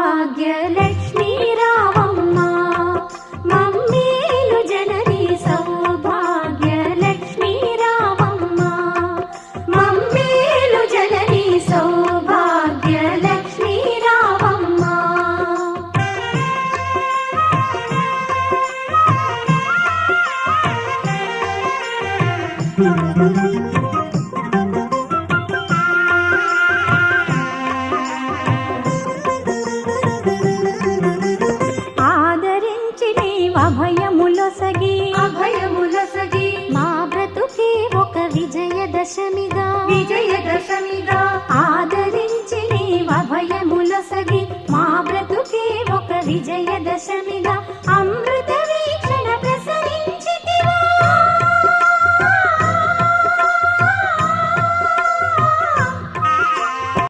సౌభాగ్యలక్ష్మీ రావమ్మ మమ్మేలు జనని సౌభాగ్యలక్ష్మీ రావమ్మ మమ్మేలు జనని సౌభాగ్యలక్ష్మీ రావమ్మ. ఆదరించి నీవభయములొసగి మా బ్రతుకే ఒక విజయదశమిగా ఆదరించి నీవభయములొసగి మా బ్రతుకే ఒక విజయదశమిగా